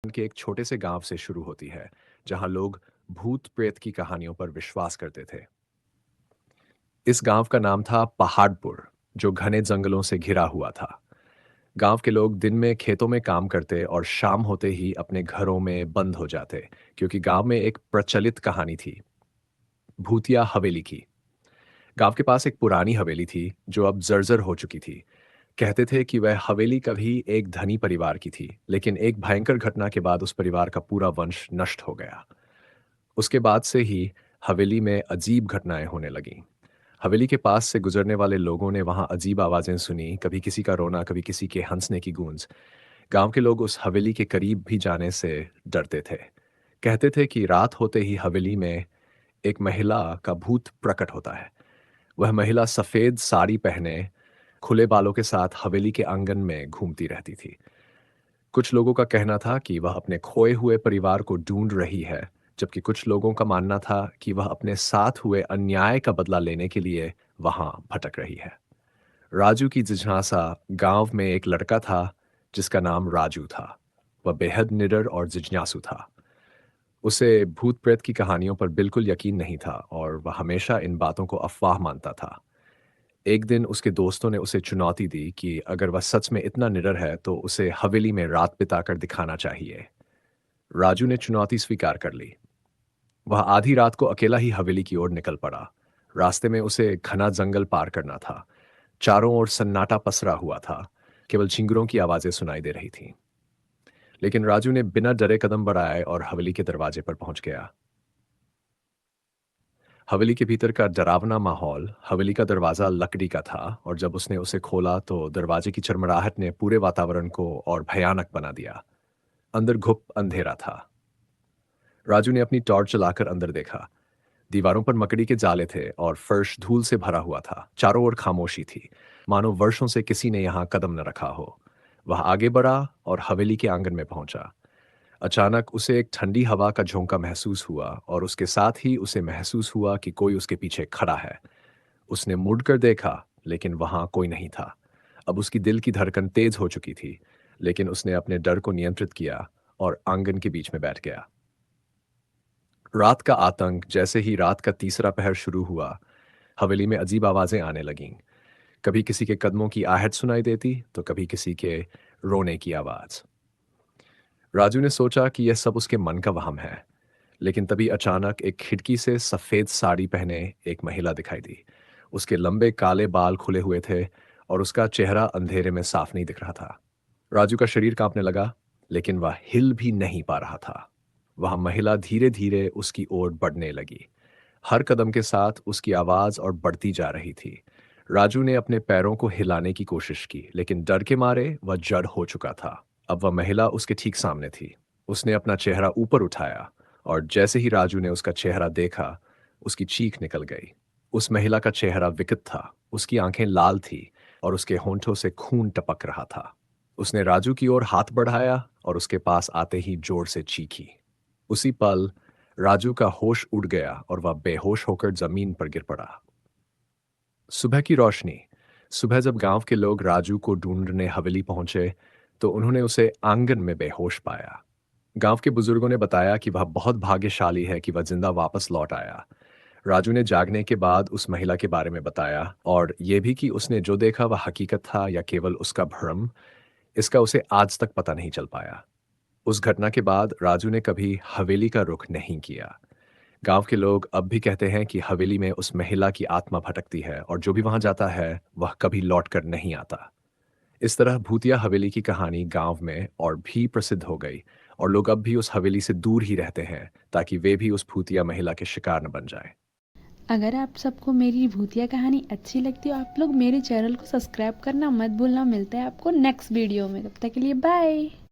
के एक छोटे से गांव से शुरू होती है, जहां लोग भूत प्रेत की कहानियों पर विश्वास करते थे। इस गांव का नाम था पहाड़पुर, जो घने जंगलों से घिरा हुआ था। गांव के लोग दिन में खेतों में काम करते और शाम होते ही अपने घरों में बंद हो जाते, क्योंकि गांव में एक प्रचलित कहानी थी, भूतिया हवेली की। गांव के पास एक पुरानी हवेली थी, जो अब जर्जर हो चुकी थी। कहते थे कि वह हवेली कभी एक धनी परिवार की थी, लेकिन एक भयंकर घटना के बाद उस परिवार का पूरा वंश नष्ट हो गया। उसके बाद से ही हवेली में अजीब घटनाएं होने लगीं। हवेली के पास से गुजरने वाले लोगों ने वहां अजीब आवाजें सुनी, कभी किसी का रोना, कभी किसी के हंसने की गूंज। गांव के लोग उस हवेली के करीब भी जाने से डरते थे। कहते थे कि रात होते ही हवेली में एक महिला का भूत प्रकट होता है। वह महिला सफेद साड़ी पहने, खुले बालों के साथ हवेली के आंगन में घूमती रहती थी। कुछ लोगों का कहना था कि वह अपने खोए हुए परिवार को ढूंढ रही है, जबकि कुछ लोगों का मानना था कि वह अपने साथ हुए अन्याय का बदला लेने के लिए वहां भटक रही है। राजू की जिज्ञासा गांव में एक लड़का था, जिसका नाम राजू था। वह बेहद निडर और जिज्ञासु था। उसे भूत प्रेत की कहानियों पर बिल्कुल यकीन नहीं था और वह हमेशा इन बातों को अफवाह मानता था। एक दिन उसके दोस्तों ने उसे चुनौती दी कि अगर वह सच में इतना निडर है तो उसे हवेली में रात बिताकर दिखाना चाहिए। राजू ने चुनौती स्वीकार कर ली। वह आधी रात को अकेला ही हवेली की ओर निकल पड़ा। रास्ते में उसे घना जंगल पार करना था। चारों ओर सन्नाटा पसरा हुआ था। केवल झिंगुरों की आवाजें सुनाई दे रही थीं। लेकिन राजू ने बिना डरे कदम बढ़ाए और हवेली के दरवाजे पर पहुंच गया। हवेली के भीतर का डरावना माहौल। हवेली का दरवाजा लकड़ी का था और जब उसने उसे खोला तो दरवाजे की चरमराहट ने पूरे वातावरण को और भयानक बना दिया। अंदर घुप अंधेरा था। राजू ने अपनी टॉर्च चलाकर अंदर देखा। दीवारों पर मकड़ी के जाले थे और फर्श धूल से भरा हुआ था। चारों ओर खामोशी थी, मानो वर्षों से किसी ने यहां कदम न रखा हो। वह आगे बढ़ा और हवेली के आंगन में पहुंचा। अचानक उसे एक ठंडी हवा का झोंका महसूस हुआ और उसके साथ ही उसे महसूस हुआ कि कोई उसके पीछे खड़ा है। उसने मुड़कर देखा, लेकिन वहां कोई नहीं था। अब उसकी दिल की धड़कन तेज हो चुकी थी, लेकिन उसने अपने डर को नियंत्रित किया और आंगन के बीच में बैठ गया। रात का आतंक। जैसे ही रात का तीसरा पहर शुरू हुआ, हवेली में अजीब आवाजें आने लगीं। कभी किसी के कदमों की आहट सुनाई देती, तो कभी किसी के रोने की आवाज। राजू ने सोचा कि यह सब उसके मन का वहम है, लेकिन तभी अचानक एक खिड़की से सफेद साड़ी पहने एक महिला दिखाई दी। उसके लंबे काले बाल खुले हुए थे और उसका चेहरा अंधेरे में साफ नहीं दिख रहा था। राजू का शरीर कांपने लगा, लेकिन वह हिल भी नहीं पा रहा था। वह महिला धीरे धीरे उसकी ओर बढ़ने लगी। हर कदम के साथ उसकी आवाज और बढ़ती जा रही थी। राजू ने अपने पैरों को हिलाने की कोशिश की, लेकिन डर के मारे वह जड़ हो चुका था। अब वह महिला उसके ठीक सामने थी। उसने अपना चेहरा ऊपर उठाया और जैसे ही राजू ने उसका चेहरा देखा, उसकी चीख निकल गई। उस महिला का चेहरा विकृत था। उसकी आंखें लाल थी और उसके होंठों से खून टपक रहा था। उसने राजू की ओर हाथ बढ़ाया और उसके पास आते ही जोर से चीखी। उसी पल राजू का होश उड़ गया और वह बेहोश होकर जमीन पर गिर पड़ा। सुबह की रोशनी। सुबह जब गांव के लोग राजू को ढूंढने हवेली पहुंचे, तो उन्होंने उसे आंगन में बेहोश पाया। गांव के बुजुर्गों ने बताया कि वह बहुत भाग्यशाली है कि वह जिंदा वापस लौट आया। राजू ने जागने के बाद उस महिला के बारे में बताया और यह भी कि उसने जो देखा वह हकीकत था या केवल उसका भ्रम। इसका उसे आज तक पता नहीं चल पाया। उस घटना के बाद राजू ने कभी हवेली का रुख नहीं किया। गांव के लोग अब भी कहते हैं कि हवेली में उस महिला की आत्मा भटकती है और जो भी वहां जाता है वह कभी लौट कर नहीं आता। इस तरह भूतिया हवेली की कहानी गांव में और भी प्रसिद्ध हो गई और लोग अब भी उस हवेली से दूर ही रहते हैं, ताकि वे भी उस भूतिया महिला के शिकार न बन जाए। अगर आप सबको मेरी भूतिया कहानी अच्छी लगती हो, आप लोग मेरे चैनल को सब्सक्राइब करना मत भूलना। मिलता है आपको नेक्स्ट वीडियो में, तब तक के लिए बाय।